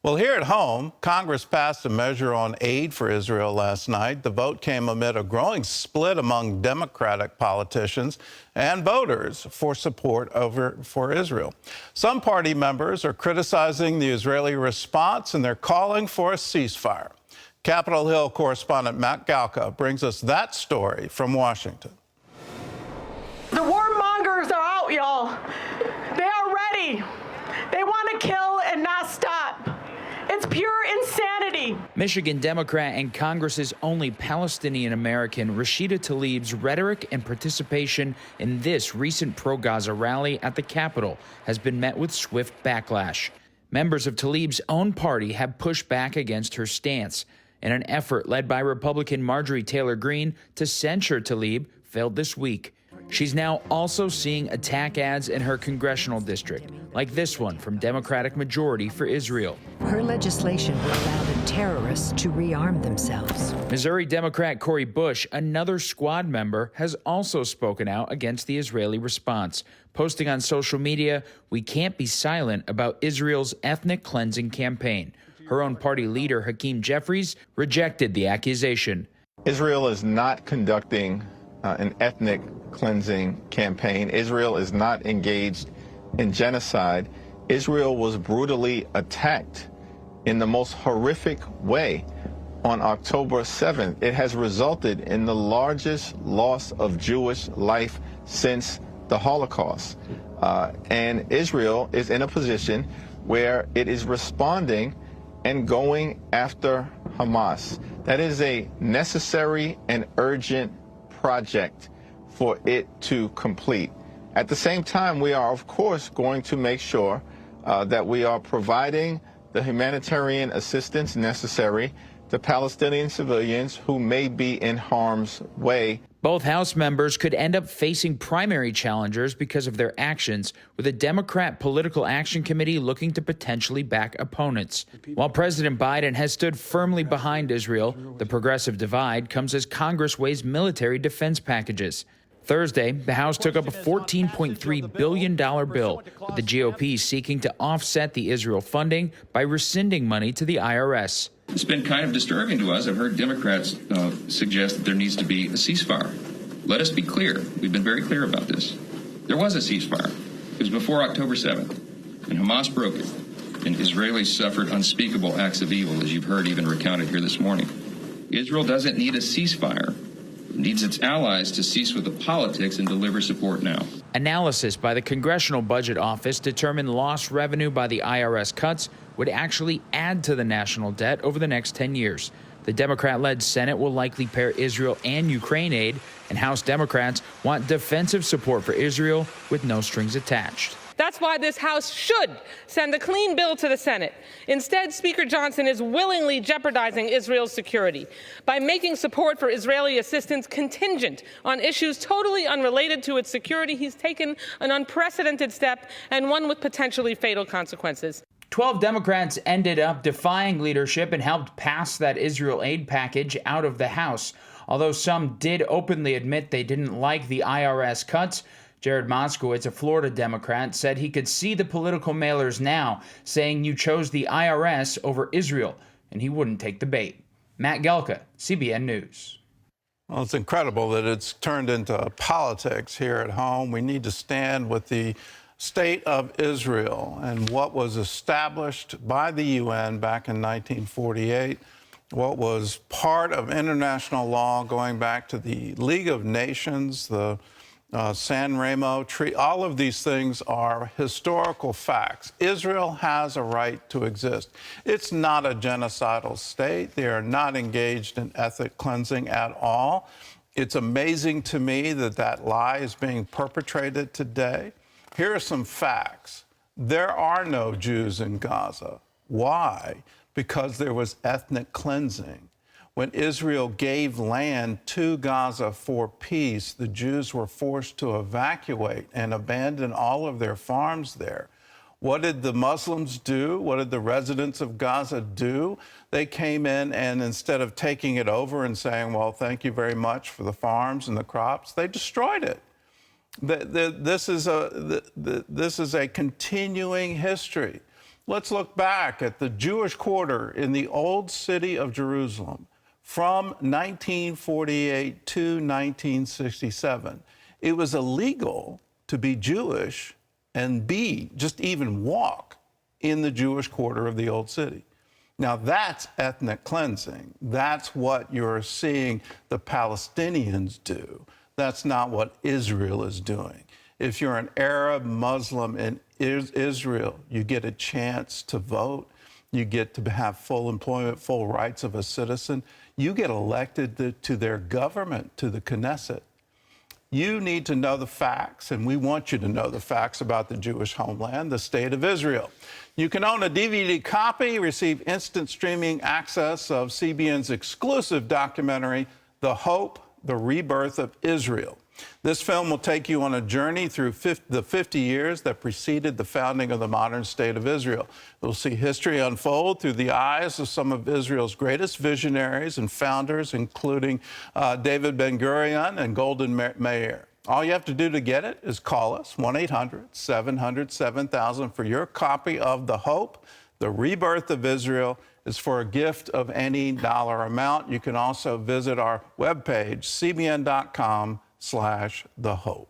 Well, here at home, Congress passed a measure on aid for Israel last night. The vote came amid a growing split among Democratic politicians and voters for support for Israel. Some party members are criticizing the Israeli response, and they're calling for a ceasefire. Capitol Hill correspondent Matt Galka brings us that story from Washington. The warmongers are out, y'all. They are ready. They want to kill and not stop. It's pure insanity. Michigan Democrat and Congress's only Palestinian-American Rashida Tlaib's rhetoric and participation in this recent pro-Gaza rally at the Capitol has been met with swift backlash. Members of Tlaib's own party have pushed back against her stance, and an effort led by Republican Marjorie Taylor Greene to censure Tlaib failed this week. She's now also seeing attack ads in her congressional district, like this one from Democratic Majority for Israel. Her legislation will allow the terrorists to rearm themselves. Missouri Democrat Cori Bush, another squad member, has also spoken out against the Israeli response, posting on social media, "We can't be silent about Israel's ethnic cleansing campaign." Her own party leader, Hakeem Jeffries, rejected the accusation. Israel is not conducting an ethnic cleansing campaign. Israel is not engaged in genocide. Israel was brutally attacked in the most horrific way on October 7th. It has resulted in the largest loss of Jewish life since the Holocaust. And Israel is in a position where it is responding and going after Hamas. That is a necessary and urgent project for it to complete. At the same time, we are, of course, going to make sure that we are providing the humanitarian assistance necessary to Palestinian civilians who may be in harm's way. Both House members could end up facing primary challengers because of their actions, with a Democrat Political Action Committee looking to potentially back opponents. While President Biden has stood firmly behind Israel, the progressive divide comes as Congress weighs military defense packages. Thursday, the House took up a $14.3 billion bill, with the GOP seeking to offset the Israel funding by rescinding money to the IRS. It's been kind of disturbing to us. I've heard Democrats suggest that there needs to be a ceasefire. Let us be clear. We've been very clear about this. There was a ceasefire. It was before October 7th, and Hamas broke it, and Israelis suffered unspeakable acts of evil, as you've heard even recounted here this morning. Israel doesn't need a ceasefire. It needs its allies to cease with the politics and deliver support now. Analysis by the Congressional Budget Office determined lost revenue by the IRS cuts would actually add to the national debt over the next 10 years. The Democrat-led Senate will likely pair Israel and Ukraine aid, and House Democrats want defensive support for Israel with no strings attached. That's why this House should send a clean bill to the Senate. Instead, Speaker Johnson is willingly jeopardizing Israel's security by making support for Israeli assistance contingent on issues totally unrelated to its security. He's taken an unprecedented step, and one with potentially fatal consequences. 12 Democrats ended up defying leadership and helped pass that Israel aid package out of the House. Although some did openly admit they didn't like the IRS cuts, Jared Moskowitz, a Florida Democrat, said he could see the political mailers now saying you chose the IRS over Israel, and he wouldn't take the bait. Matt Galka, CBN News. Well, it's incredible that it's turned into politics here at home. We need to stand with the state of Israel and what was established by the UN back in 1948, what was part of international law going back to the League of Nations, the San Remo Treaty. All of these things are historical facts. Israel has a right to exist. It's not a genocidal state. They are not engaged in ethnic cleansing at all. It's amazing to me that that lie is being perpetrated today. Here are some facts. There are no Jews in Gaza. Why? Because there was ethnic cleansing. When Israel gave land to Gaza for peace, the Jews were forced to evacuate and abandon all of their farms there. What did the Muslims do? What did the residents of Gaza do? They came in, and instead of taking it over and saying, well, thank you very much for the farms and the crops, they destroyed it. This is a continuing history. Let's look back at the Jewish quarter in the old city of Jerusalem from 1948 to 1967. It was illegal to be Jewish and just even walk in the Jewish quarter of the old city. Now that's ethnic cleansing. That's what you're seeing the Palestinians do. That's not what Israel is doing. If you're an Arab Muslim in Israel, you get a chance to vote. You get to have full employment, full rights of a citizen. You get elected to their government, to the Knesset. You need to know the facts, and we want you to know the facts about the Jewish homeland, the state of Israel. You can own a DVD copy, receive instant streaming access of CBN's exclusive documentary, The Hope, the Rebirth of Israel. This film will take you on a journey through the 50 years that preceded the founding of the modern state of Israel. You'll see history unfold through the eyes of some of Israel's greatest visionaries and founders, including David Ben-Gurion and Golda Meir. All you have to do to get it is call us, 1-800-700-7000, for your copy of The Hope, the Rebirth of Israel. Is for a gift of any dollar amount. You can also visit our webpage, cbn.com/thehope.